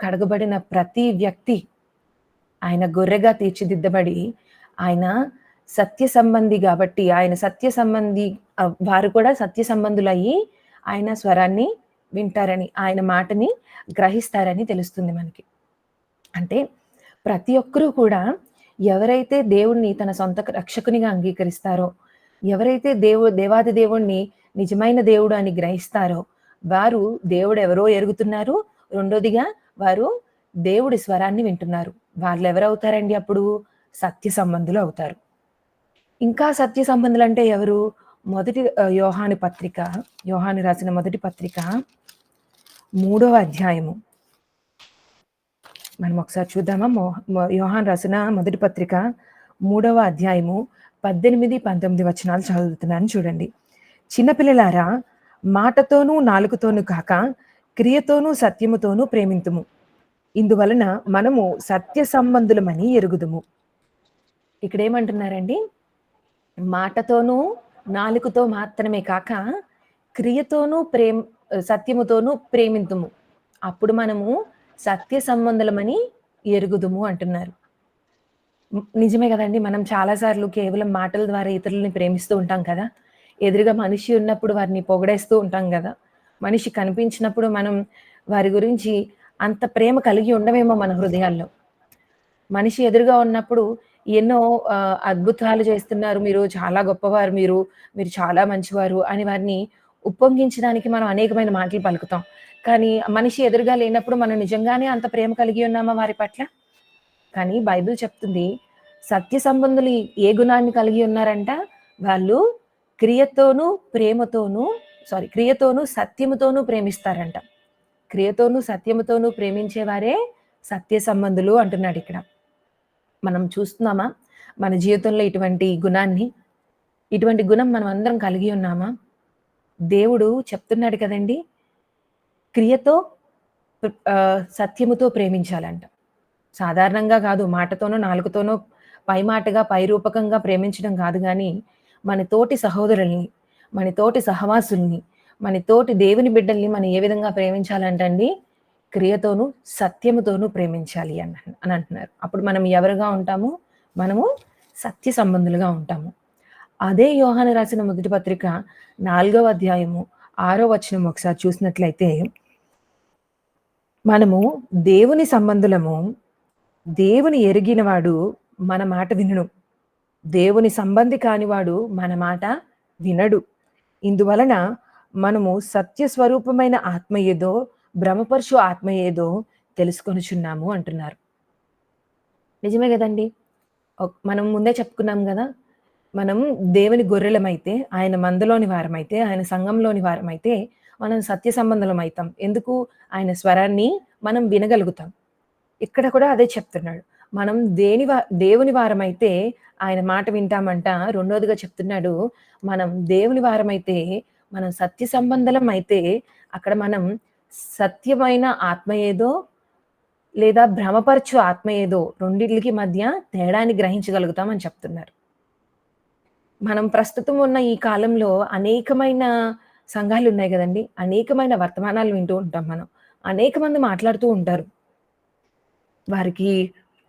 కడగబడిన ప్రతి వ్యక్తి ఆయన గొర్రెగా తీర్చిదిద్దబడి, ఆయన సత్య సంబంధి గాబట్టి, ఆయన సత్య సంబంధి వారు కూడా సత్య సంబంధులయ్యి, ఆయన స్వరాన్ని వింటారని, ఆయన మాటని గ్రహిస్తారని తెలుస్తుంది మనకి. అంటే ప్రతి ఒక్కరు కూడా ఎవరైతే దేవుడిని తన సొంత రక్షకునిగా అంగీకరిస్తారో, ఎవరైతే దేవాది దేవుడిని నిజమైన దేవుడు అని గ్రహిస్తారో, వారు దేవుడెవరో ఎరుగుతున్నారు. రెండోదిగా వారు దేవుడి స్వరాన్ని వింటున్నారు. వాళ్ళెవరవుతారండి అప్పుడు? సత్య సంబంధులు అవుతారు. ఇంకా సత్య సంబంధులంటే ఎవరు? మొదటి యోహాను రాసిన మొదటి పత్రిక 3వ అధ్యాయము. మనం ఒకసారి చూద్దామా? యోహాను రాసిన మొదటి పత్రిక 3వ అధ్యాయము 18, 19 వచనాలు చదువుతున్నాను చూడండి. చిన్నపిల్లలారా, మాటతోనూ నాలుకతోనూ కాక క్రియతోనూ సత్యముతోనూ ప్రేమింతుము. ఇందువలన మనము సత్య సంబంధులమని ఎరుగుదుము. ఇక్కడేమంటున్నారండి? మాటతోనూ నాలుకతో మాత్రమే కాక క్రియతోనూ సత్యముతోనూ ప్రేమింతుము. అప్పుడు మనము సత్య సంబంధులమని ఎరుగుదుము అంటున్నారు. నిజమే కదండి. మనం చాలా సార్లు కేవలం మాటల ద్వారా ఇతరులని ప్రేమిస్తూ ఉంటాం కదా! ఎదురుగా మనిషి ఉన్నప్పుడు వారిని పొగిడేస్తూ ఉంటాం గదా! మనిషి కనిపించినప్పుడు మనం వారి గురించి అంత ప్రేమ కలిగి ఉండమేమో మన హృదయాల్లో. మనిషి ఎదురుగా ఉన్నప్పుడు ఎన్నో అద్భుతాలు చేస్తున్నారు మీరు, చాలా గొప్పవారు మీరు, మీరు చాలా మంచివారు అని వారిని ఉప్పొంగించడానికి మనం అనేకమైన మాటలు పలుకుతాం. కానీ మనిషి ఎదురుగా లేనప్పుడు మనం నిజంగానే అంత ప్రేమ కలిగి ఉన్నామా వారి పట్ల? కానీ బైబిల్ చెప్తుంది, సత్య సంబంధులు ఏ గుణాన్ని కలిగి ఉన్నారంట? వాళ్ళు క్రియతోనూ సత్యముతోనూ ప్రేమిస్తారంట. క్రియతోనూ సత్యముతోనూ ప్రేమించేవారే సత్య సంబంధులు అంటున్నాడిక్కడ. మనం చూస్తున్నామా మన జీవితంలో ఇటువంటి గుణం మనం అందరం కలిగి ఉన్నామా? దేవుడు చెప్తున్నాడు కదండి, క్రియతో సత్యముతో ప్రేమించాలంట. సాధారణంగా కాదు, మాటతోనో నాలుకతోనో పై మాటగా పై రూపకంగా ప్రేమించడం కాదు గాని, మన తోటి సహోదరుల్ని, మన తోటి సహవాసుల్ని, మన తోటి దేవుని బిడ్డల్ని మనం ఏ విధంగా ప్రేమించాలంటండి? క్రియతోనూ సత్యముతోనూ ప్రేమించాలి అని అంటున్నారు. అప్పుడు మనం ఎవరుగా ఉంటాము? మనము సత్య సంబంధులుగా ఉంటాము. అదే యోహాను రాసిన మొదటి పత్రిక 4వ అధ్యాయము 6వ వచనం ఒకసారి చూసినట్లయితే, మనము దేవుని సంబంధులము, దేవుని ఎరిగినవాడు మన మాట వినును, దేవుని సంబంధి కానివాడు మన మాట వినడు. ఇందువలన మనము సత్య స్వరూపమైన ఆత్మ ఏదో, భ్రమపరచు ఆత్మ ఏదో తెలుసుకొనుచున్నాము అంటున్నారు. నిజమే కదండి. మనం ముందే చెప్పుకున్నాం కదా, మనం దేవుని గొర్రెలమైతే, ఆయన మందలోని వారమైతే, ఆయన సంఘంలోని వారమైతే మనం సత్య సంబంధులం అవుతాం. ఎందుకు? ఆయన స్వరాన్ని మనం వినగలుగుతాం. ఇక్కడ కూడా అదే చెప్తున్నాడు. మనం దేవుని వారమైతే ఆయన మాట వింటామంట. రెండోదిగా చెప్తున్నాడు, మనం దేవుని వారమైతే, మనం సత్య సంబంధులం అయితే అక్కడ మనం సత్యమైన ఆత్మ ఏదో లేదా భ్రమపరచు ఆత్మ ఏదో రెండిట్లకి మధ్య తేడాన్ని గ్రహించగలుగుతాం అని చెప్తున్నారు. మనం ప్రస్తుతం ఉన్న ఈ కాలంలో అనేకమైన సంఘాలు ఉన్నాయి గదండీ! అనేకమైన వర్తమానాలు వింటూ ఉంటాం మనం. అనేక మంది మాట్లాడుతూ ఉంటారు. వారికి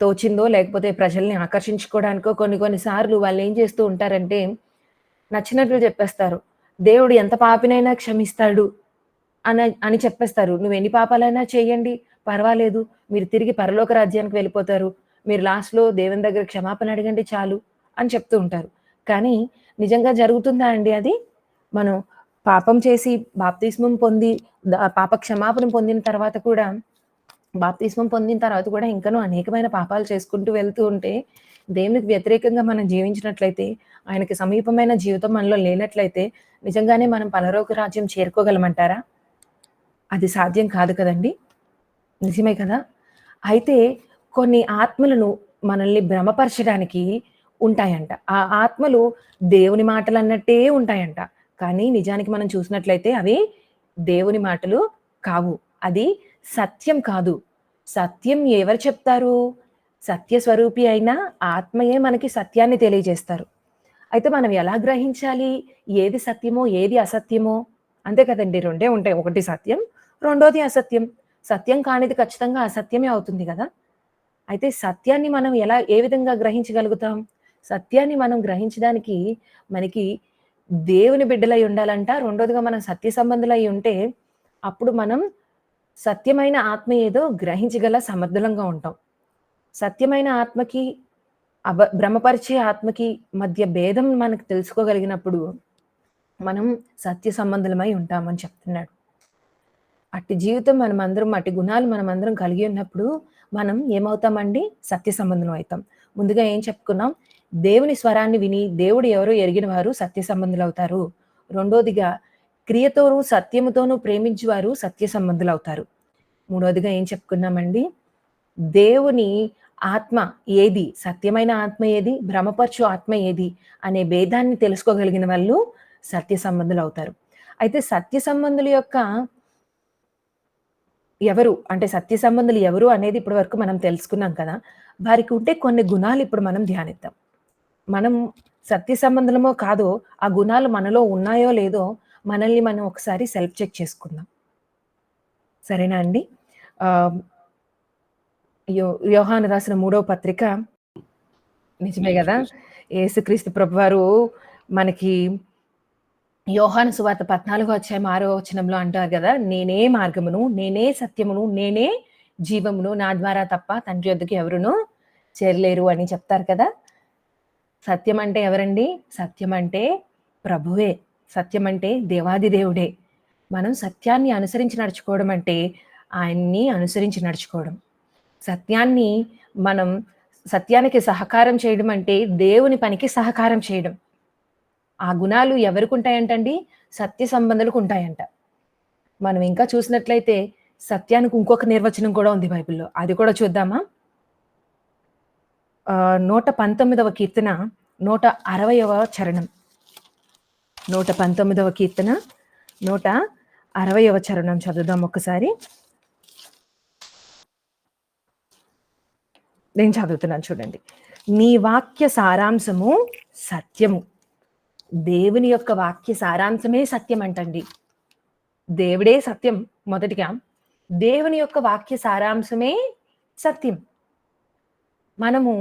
తోచిందో లేకపోతే ప్రజల్ని ఆకర్షించుకోవడానికో కొన్ని సార్లు వాళ్ళేం చేస్తూ ఉంటారంటే, నచ్చినట్లు చెప్పేస్తారు. దేవుడు ఎంత పాపినైనా క్షమిస్తాడు అని చెప్పేస్తారు. నువ్వెన్ని పాపాలైనా చేయండి పర్వాలేదు. మీరు తిరిగి పరలోక రాజ్యానికి వెళ్ళిపోతారు. మీరు లాస్ట్‌లో దేవుని దగ్గర క్షమాపణ అడగండి చాలు అని చెప్తూ ఉంటారు. కానీ నిజంగా జరుగుతుందా అండి అది? మనం పాపం చేసి బాప్తిస్మం పొంది పాప క్షమాపణ పొందిన తర్వాత కూడా ఇంకనూ అనేకమైన పాపాలు చేసుకుంటూ వెళ్తూ ఉంటే, దేవునికి వ్యతిరేకంగా మనం జీవించినట్లయితే, ఆయనకి సమీపమైన జీవితం మనలో లేనట్లయితే, నిజంగానే మనం పరలోక రాజ్యం చేరుకోగలమంటారా? అది సాధ్యం కాదు కదండీ! నిజమే కదా! అయితే కొన్ని ఆత్మలను మనల్ని భ్రమపరచడానికి ఉంటాయంట. ఆ ఆత్మలు దేవుని మాటలన్నట్టే ఉంటాయంట. కానీ నిజానికి మనం చూసినట్లయితే అవి దేవుని మాటలు కావు. అది సత్యం కాదు. సత్యం ఎవరు చెప్తారు? సత్య స్వరూపి అయిన ఆత్మయే మనకి సత్యాన్ని తెలియజేస్తారు. అయితే మనం ఎలా గ్రహించాలి? ఏది సత్యమో, ఏది అసత్యమో? అంతే కదండీ! రెండే ఉంటాయి. ఒకటి సత్యం, రెండోది అసత్యం. సత్యం కానిది ఖచ్చితంగా అసత్యమే అవుతుంది గదా! అయితే సత్యాన్ని మనం ఏ విధంగా గ్రహించగలుగుతాం? సత్యాన్ని మనం గ్రహించడానికి మనకి దేవుని బిడ్డలై ఉండాలంట. రెండోదిగా మనం సత్య సంబంధులై ఉంటే, అప్పుడు మనం సత్యమైన ఆత్మ ఏదో గ్రహించగల సమర్థులంగా ఉంటాం. సత్యమైన ఆత్మకి, భ్రమపరిచే ఆత్మకి మధ్య భేదం మనకు తెలుసుకోగలిగినప్పుడు, మనం సత్య సంబంధులమై ఉంటామని చెప్తున్నాడు. అట్టి జీవితం మనమందరం, అట్టి గుణాలు మనమందరం కలిగి ఉన్నప్పుడు, మనం ఏమవుతామండి? సత్య సంబంధులం అయితాం. ముందుగా ఏం చెప్పుకున్నాం? దేవుని స్వరాన్ని విని, దేవుడు ఎవరో ఎరిగిన వారు సత్య సంబంధులవుతారు. రెండోదిగా క్రియతోనూ, సత్యముతోనూ ప్రేమించువారు సత్య సంబంధులవుతారు. మూడోదిగా ఏం చెప్పుకున్నామండి? దేవుని ఆత్మ ఏది? సత్యమైన ఆత్మ ఏది? భ్రమపరచు ఆత్మ ఏది? అనే భేదాన్ని తెలుసుకోగలిగిన వాళ్ళు సత్య సంబంధులవుతారు. అయితే సత్య సంబంధుల యొక్క ఎవరు? అంటే సత్య సంబంధులు ఎవరు అనేది ఇప్పటి వరకు మనం తెలుసుకున్నాం కదా! వారికి ఉండే కొన్ని గుణాలు ఇప్పుడు మనం ధ్యానిద్దాం. మనం సత్య సంబంధులమో కాదో, ఆ గుణాలు మనలో ఉన్నాయో లేదో మనల్ని మనం ఒకసారి సెల్ఫ్ చెక్ చేసుకుందాం. సరేనా అండి? ఆహ్, యోహాను రాసిన మూడవ పత్రిక నిజమే గదా! యేసుక్రీస్తు ప్రభువారు మనకి యోహాను సువార్త 14 అధ్యాయం 6వ వచనంలో అంటారు గదా! నేనే మార్గమును, నేనే సత్యమును, నేనే జీవమును. నా ద్వారా తప్ప తండ్రి యొద్దకు ఎవరును చేరలేరు అని చెప్తారు కదా! సత్యం అంటే ఎవరండి? సత్యం అంటే ప్రభువే. సత్యం అంటే దేవాది దేవుడే. మనం సత్యాన్ని అనుసరించి నడుచుకోవడం అంటే ఆయన్ని అనుసరించి నడుచుకోవడం. సత్యాన్ని మనం సత్యానికి సహకారం చేయడం అంటే దేవుని పనికి సహకారం చేయడం. ఆ గుణాలు ఎవరికుంటాయంటండి? సత్య సంబంధులకుంటాయంట. మనం ఇంకా చూసినట్లయితే సత్యానికి ఇంకొక నిర్వచనం కూడా ఉంది బైబిల్‌లో. అది కూడా చూద్దామా? 119వ కీర్తన 160వ చరణం. 119వ కీర్తన 160వ చరణం చదువుదాం ఒక్కసారి. నేను చదువుతున్నాను చూడండి. నీ వాక్య సారాంశము సత్యము. దేవుని యొక్క వాక్య సారాంశమే సత్యం అంటండి. దేవుడే సత్యం మొదటిగా. దేవుని యొక్క వాక్య సారాంశమే సత్యం. మనము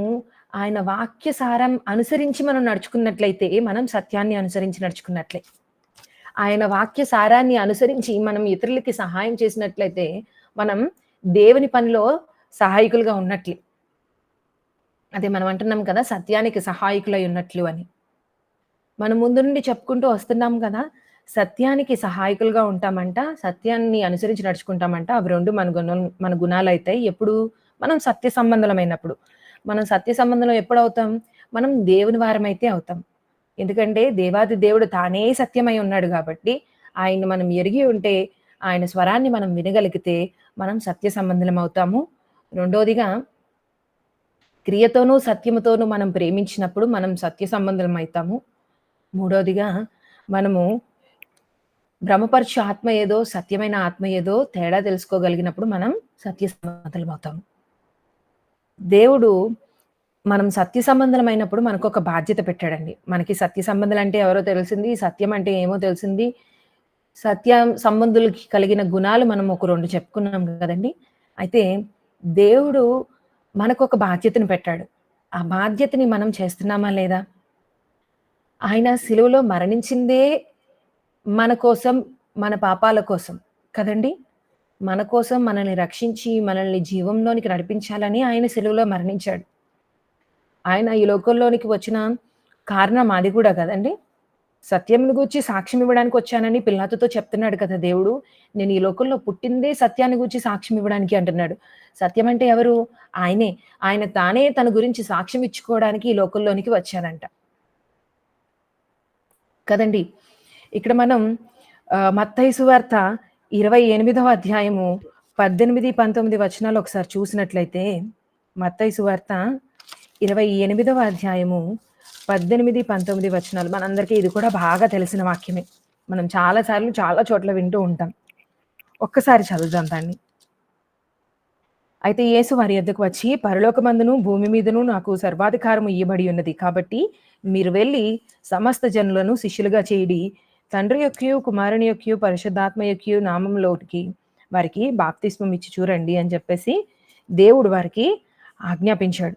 ఆయన వాక్య సారం అనుసరించి మనం నడుచుకున్నట్లయితే, మనం సత్యాన్ని అనుసరించి నడుచుకున్నట్లే. ఆయన వాక్య సారాన్ని అనుసరించి మనం ఇతరులకి సహాయం చేసినట్లయితే, మనం దేవుని పనిలో సహాయకులుగా ఉన్నట్లే. అదే మనం అంటున్నాం కదా! సత్యానికి సహాయకులై ఉన్నట్లు అని. మనం ముందు నుండి చెప్పుకుంటూ వస్తున్నాం కదా! సత్యానికి సహాయకులుగా ఉంటామంట. సత్యాన్ని అనుసరించి నడుచుకుంటామంట. అవి 2 మన గుణాలైతాయి. ఎప్పుడు? మనం సత్య సంబంధులమైనప్పుడు. మనం సత్య సంబంధులం ఎప్పుడవుతాం? మనం దేవుని వారమైతే అవుతాం. ఎందుకంటే దేవాది దేవుడు తానే సత్యమై ఉన్నాడు గాబట్టి, ఆయన్ని మనం ఎరిగి ఉంటే, ఆయన స్వరాన్ని మనం వినగలిగితే, మనం సత్య సంబంధులమవుతాము. రెండోదిగా క్రియతోనూ, సత్యముతోనూ మనం ప్రేమించినప్పుడు మనం సత్య సంబంధులమైతాము. మూడోదిగా మనము భ్రమపరచు ఆత్మ ఏదో, సత్యమైన ఆత్మ ఏదో తేడా తెలుసుకోగలిగినప్పుడు మనం సత్య సంబంధులమవుతాము. దేవుడు మనం సత్య సంబంధులమైనప్పుడు మనకొక బాధ్యత పెట్టాడండి. మనకి సత్య సంబంధులంటే ఎవరో తెలిసింది. సత్యం అంటే ఏమో తెలిసింది. సత్య సంబంధులకి కలిగిన గుణాలు మనం ఒక 2 చెప్పుకున్నాం గదండీ! అయితే దేవుడు మనకొక బాధ్యతను పెట్టాడు. ఆ బాధ్యతని మనం చేస్తున్నామా లేదా? ఆయన సిలువలో మరణించిందే మన కోసం, మన పాపాల కోసం కదండీ! మన కోసం మనల్ని రక్షించి, మనల్ని జీవంలోనికి నడిపించాలని ఆయన సిలువలో మరణించాడు. ఆయన ఈ లోకంలోనికి వచ్చిన కారణం అది కూడా గదండీ! సత్యమును గూర్చి సాక్ష్యం ఇవ్వడానికి వచ్చానని పిలాతుతో చెప్తున్నాడు కదా దేవుడు. నేను ఈ లోకంలో పుట్టిందే సత్యాన్ని గూర్చి సాక్ష్యం ఇవ్వడానికి అంటున్నాడు. సత్యం అంటే ఎవరు? ఆయనే. ఆయన తానే తన గురించి సాక్ష్యం ఇచ్చుకోవడానికి ఈ లోకంలోనికి వచ్చారంట. కదండీ! ఇక్కడ మనం మత్తయి సువార్త 28వ అధ్యాయము 18, 19 వచనాలు ఒకసారి చూసినట్లయితే, మత్తయి సువార్త 28వ అధ్యాయము 18, 19 వచనాలు. మనందరికీ ఇది కూడా బాగా తెలిసిన వాక్యమే. మనం చాలా సార్లు చాలా చోట్ల వింటూ ఉంటాం. ఒక్కసారి చదువుదాం దాన్ని. అయితే యేసు వారి యొద్దకు వచ్చి, పరలోకమందును భూమి మీదను నాకు సర్వాధికారము ఇయ్యబడి ఉన్నది. కాబట్టి మీరు వెళ్లి సమస్త జనులను శిష్యులుగా చేయుడి. తండ్రి యొక్కయు, కుమారుని యొక్కయు, పరిశుద్ధాత్మ యొక్కయు నామములోనికి వారికి బాప్తిస్మం ఇచ్చి చూడండి అని చెప్పేసి దేవుడు వారికి ఆజ్ఞాపించాడు.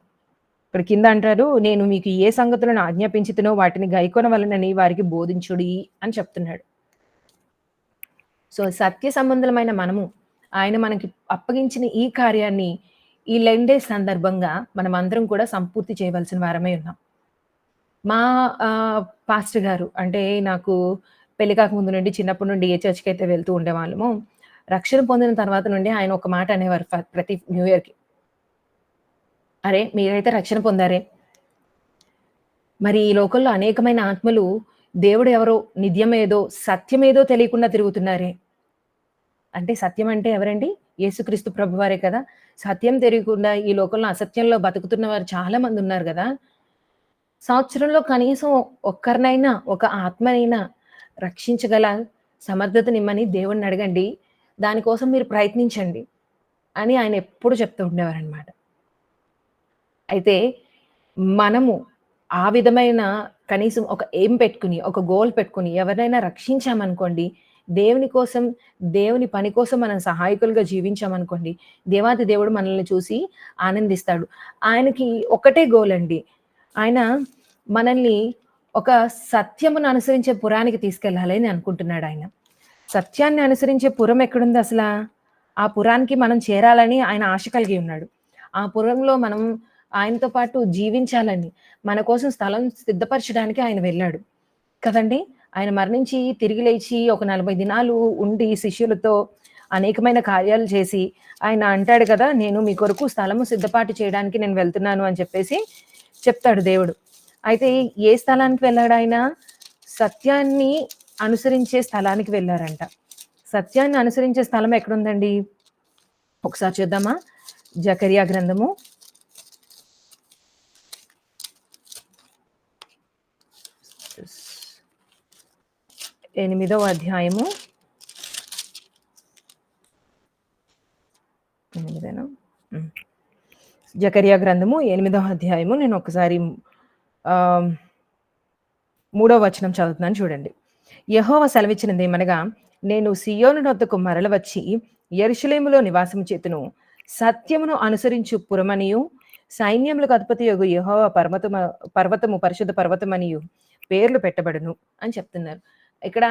ఇక్కడ కింద అంటారు, నేను మీకు ఏ సంగతులను ఆజ్ఞాపించితినో వాటిని గైకొనవలెనని వారికి బోధించుడి అని చెప్తున్నాడు. సో, సత్య సంబంధులమైన మనము, ఆయన మనకి అప్పగించిన ఈ కార్యాన్ని ఈ లెండే సందర్భంగా మనమందరం కూడా సంపూర్తి చేయవలసిన వారమై ఉన్నాం. మా పాస్టర్ గారు అంటే నాకు పెళ్లి కాకముందు నుండి, చిన్నప్పటి నుండి ఏ చర్చ్‌కైతే వెళ్తూ ఉండేవాళ్ళమో, రక్షణ పొందిన తర్వాత నుండి ఆయన ఒక మాట అనేవారు ప్రతి న్యూ ఇయర్‌కి. "అరే! మీరైతే రక్షణ పొందారే, మరి ఈ లోకంలో అనేకమైన ఆత్మలు దేవుడు ఎవరో, నిజమేదో, సత్యమేదో తెలియకుండా తిరుగుతున్నారే." అంటే సత్యం అంటే ఎవరండి? యేసుక్రీస్తు ప్రభువారే కదా! సత్యం తెలియకుండా ఈ లోకంలో అసత్యంలో బతుకుతున్న వారు చాలా మందున్నారు గదా! సంవత్సరంలో కనీసం ఒక్కరినైనా, ఒక ఆత్మనైనా రక్షించగల సమర్థతనిమ్మని దేవుడినడగండి. దానికోసం మీరు ప్రయత్నించండి అని ఆయన ఎప్పుడు చెప్తూ ఉండేవారనమాట. అయితే మనము ఆ విధమైన కనీసం ఒక ఎయిమ్ పెట్టుకొని, ఒక గోల్ పెట్టుకొని ఎవరినైనా రక్షించామనుకోండి, దేవుని కోసం, దేవుని పని కోసం మనం సహాయకులుగా జీవించామనుకోండి, దేవాది దేవుడు మనల్ని చూసి ఆనందిస్తాడు. ఆయనకి ఒకటే గోల్ అండి. ఆయన మనల్ని ఒక సత్యమును అనుసరించే పురానికి తీసుకెళ్ళాలి అని అనుకుంటున్నాడాయన. సత్యాన్ని అనుసరించే పురం ఎక్కడుందసలా? ఆ పురానికి మనం చేరాలని ఆయన ఆశ కలిగి ఉన్నాడు. ఆ పురంలో మనం ఆయనతో పాటు జీవించాలని, మన కోసం స్థలం సిద్ధపరచడానికి ఆయన వెళ్ళాడు. కదండీ! ఆయన మరణించి తిరిగి లేచి ఒక 40 దినాలు ఉండి శిష్యులతో అనేకమైన కార్యాలు చేసి, ఆయన అంటాడు కదా! "నేను మీ కొరకు స్థలము సిద్ధపాటు చేయడానికి నేను వెళ్తున్నాను" అని చెప్పేసి చెప్తాడు దేవుడు. అయితే ఏ స్థలానికి వెళ్ళాడాయన? సత్యాన్ని అనుసరించే స్థలానికి వెళ్లారంట. సత్యాన్ని అనుసరించే స్థలం ఎక్కడుందండి? ఒకసారి చూద్దామా? జకర్యా గ్రంథము 8వ అధ్యాయము 8 హ్మ్. జకర్యా గ్రంథము 8వ అధ్యాయము నేను ఒకసారి ఆహ్, 3వ వచనం చదువుతున్నాను చూడండి. యెహోవా సెలవిచ్చినదేమనగా, నేను సీయోను నొద్దకు మరల వచ్చి యెరూషలేములో నివాసము చేతును. సత్యమును అనుసరించు పురమనియు, సైన్యములకు అధిపతియగు యెహోవా పర్వతము పరిశుద్ధ పర్వతమనియు పేర్లు పెట్టబడును అని చెప్తున్నారు. ఇక్కడ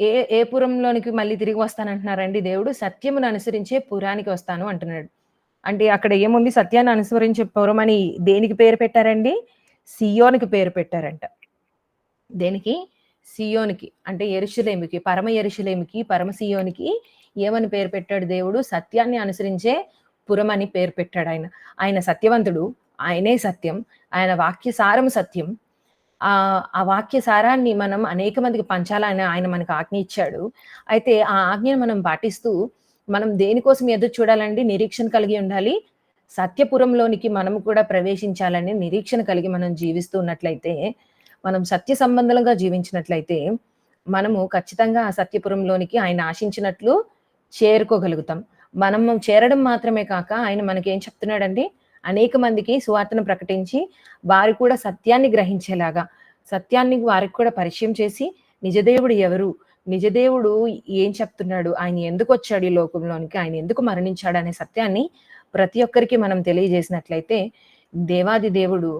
ఏ ఏ పురంలోనికి మళ్ళీ తిరిగి వస్తానంటున్నారండి దేవుడు? సత్యమును అనుసరించే పురానికి వస్తాను అంటున్నాడు. అంటే అక్కడ ఏముంది? సత్యాన్ని అనుసరించే పురం అని దేనికి పేరు పెట్టారండి? సియోనికి పేరు పెట్టారంట. దేనికి? సియోనికి. అంటే యెరూషలేముకి, పరమ యెరూషలేముకి, పరమ సియోనికి ఏమని పేరు పెట్టాడు దేవుడు? సత్యాన్ని అనుసరించే పురం అని పేరు పెట్టాడాయన. ఆయన సత్యవంతుడు. ఆయనే సత్యం. ఆయన వాక్య సారం సత్యం. ఆ వాక్య సారాన్ని మనం అనేక మందికి పంచాలని ఆయన మనకు ఆజ్ఞ ఇచ్చాడు. అయితే ఆ ఆజ్ఞను మనం పాటిస్తూ, మనం దేనికోసం ఎదురు చూడాలండి? నిరీక్షణ కలిగి ఉండాలి. సత్యపురంలోనికి మనం కూడా ప్రవేశించాలని నిరీక్షణ కలిగి మనం జీవిస్తూ ఉన్నట్లయితే, మనం సత్య సంబంధులుగా జీవించినట్లయితే, మనము ఖచ్చితంగా ఆ సత్యపురంలోనికి ఆయన ఆశించినట్లు చేరుకోగలుగుతాం. మనము చేరడం మాత్రమే కాక, ఆయన మనకేం చెప్తున్నాడండి? అనేక మందికి సువార్తను ప్రకటించి, వారు కూడా సత్యాన్ని గ్రహించేలాగా, సత్యాన్ని వారికి కూడా పరిచయం చేసి, నిజదేవుడు ఎవరు? నిజదేవుడు ఏం చెప్తున్నాడు? ఆయన ఎందుకొచ్చాడు ఈ లోకంలోనికి? ఆయన ఎందుకు మరణించాడనే సత్యాన్ని ప్రతి ఒక్కరికి మనం తెలియజేసినట్లయితే, దేవాది దేవుడు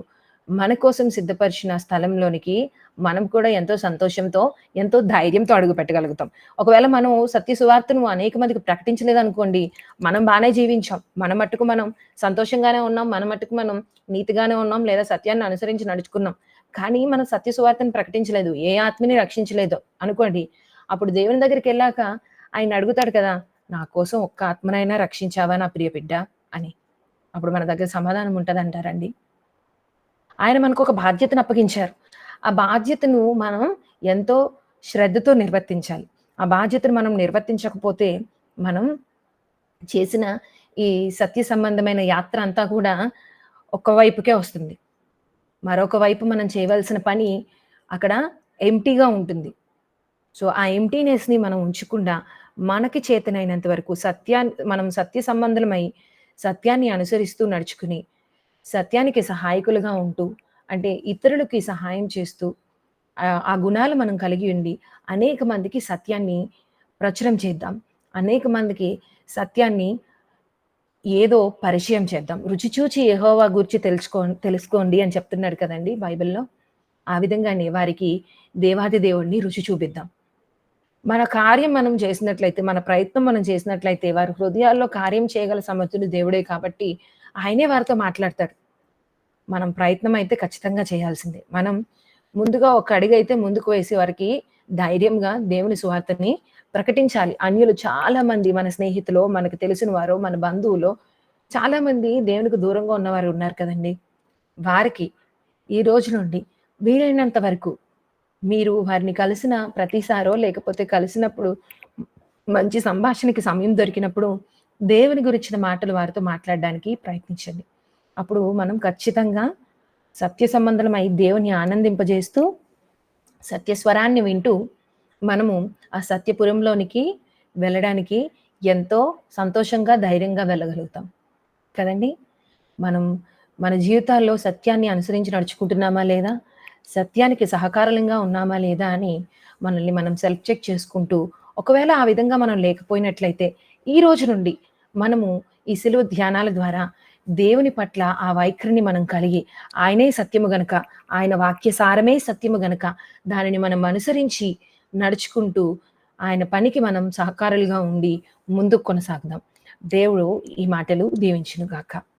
మన కోసం సిద్ధపరిచిన స్థలంలోనికి మనం కూడా ఎంతో సంతోషంతో, ఎంతో ధైర్యంతో అడుగు పెట్టగలుగుతాం. ఒకవేళ మనం సత్య సువార్తను అనేక మందికి ప్రకటించలేదనుకోండి, మనం బానే జీవించాం. మన మట్టుకు మనం సంతోషంగానే ఉన్నాం. మన మట్టుకు మనం నీతిగానే ఉన్నాం. లేదా సత్యాన్ని అనుసరించి నడుచుకున్నాం. కానీ మనం సత్య సువార్తను ప్రకటించలేదు. ఏ ఆత్మని రక్షించలేదు అనుకోండి. అప్పుడు దేవుని దగ్గరికెళ్ళాక ఆయన అడుగుతాడు కదా! "నా కోసం ఒక్క ఆత్మనైనా రక్షించావా నా ప్రియ బిడ్డ" అని. అప్పుడు మన దగ్గర సమాధానం ఉంటదంటారండి? ఆయన మనకొక బాధ్యతను అప్పగించారు. ఆ బాధ్యతను మనం ఎంతో శ్రద్ధతో నిర్వర్తించాలి. ఆ బాధ్యతను మనం నిర్వర్తించకపోతే, మనం చేసిన ఈ సత్య సంబంధమైన యాత్ర అంతా కూడా ఒక్క వైపుకే వస్తుంది. మరొక వైపు మనం చేయవలసిన పని అక్కడ ఎంప్టీగా ఉంటుంది. సో, ఆ ఎంప్టీనెస్‌ని మనం ఉంచకుండా, మనకి చేతనైనంత వరకు మనం సత్య సంబంధులమై, సత్యాన్ని అనుసరిస్తూ నడుచుకుని, సత్యానికి సహాయకులుగా ఉంటూ, అంటే ఇతరులకి సహాయం చేస్తూ, ఆ గుణాలు మనం కలిగి ఉండి, అనేక మందికి సత్యాన్ని ప్రచురం చేద్దాం. అనేక మందికి సత్యాన్ని ఏదో పరిచయం చేద్దాం. రుచి చూచి యెహోవా గూర్చి తెలుసుకోండి అని చెప్తున్నాడు కదండీ బైబిల్‌లో. ఆ విధంగానే వారికి దేవాది దేవుడిని రుచి చూపిద్దాం. మన కార్యం మనం చేసినట్లయితే, మన ప్రయత్నం మనం చేసినట్లయితే, వారి హృదయాల్లో కార్యం చేయగల సమర్థుడు దేవుడే కాబట్టి, ఆయనే వారితో మాట్లాడతాడు. మనం ప్రయత్నం అయితే ఖచ్చితంగా చేయాల్సిందే. మనం ముందుగా ఒక అడుగైతే ముందుకు వేసి వారికి ధైర్యంగా దేవుని సువార్తని ప్రకటించాలి. అన్యులు చాలా మంది మన స్నేహితులో, మనకు తెలిసిన వారో, మన బంధువులో చాలా మంది దేవునికి దూరంగా ఉన్నవారు ఉన్నారు కదండీ! వారికి ఈ రోజు నుండి వీలైనంత వరకు మీరు వారిని కలిసిన ప్రతిసారో, లేకపోతే కలిసినప్పుడు మంచి సంభాషణకి సమయం దొరికినప్పుడు, దేవుని గురించిన మాటలు వారితో మాట్లాడడానికి ప్రయత్నించండి. అప్పుడు మనం ఖచ్చితంగా సత్య సంబంధులమై దేవుని ఆనందింపజేస్తూ, సత్య స్వరాన్ని వింటూ, మనము ఆ సత్యపురంలోనికి వెళ్ళడానికి ఎంతో సంతోషంగా, ధైర్యంగా వెళ్ళగలుగుతాం. కదండీ! మనం మన జీవితాల్లో సత్యాన్ని అనుసరించి నడుచుకుంటున్నామా లేదా? సత్యానికి సహకారులంగా ఉన్నామా లేదా? అని మనల్ని మనం సెల్ఫ్ చెక్ చేసుకుంటూ, ఒకవేళ ఆ విధంగా మనం లేకపోయినట్లయితే, ఈ రోజు నుండి మనము ఈ సిలువ ధ్యానాల ద్వారా దేవుని పట్ల ఆ వైఖరిని మనం కలిగి, ఆయనే సత్యము గనక, ఆయన వాక్య సారమే సత్యము గనక, దానిని మనం అనుసరించి నడుచుకుంటూ, ఆయన పనికి మనం సహకారులుగా ఉండి ముందుకు కొనసాగుదాం. దేవుడు ఈ మాటలు దీవించును గాక.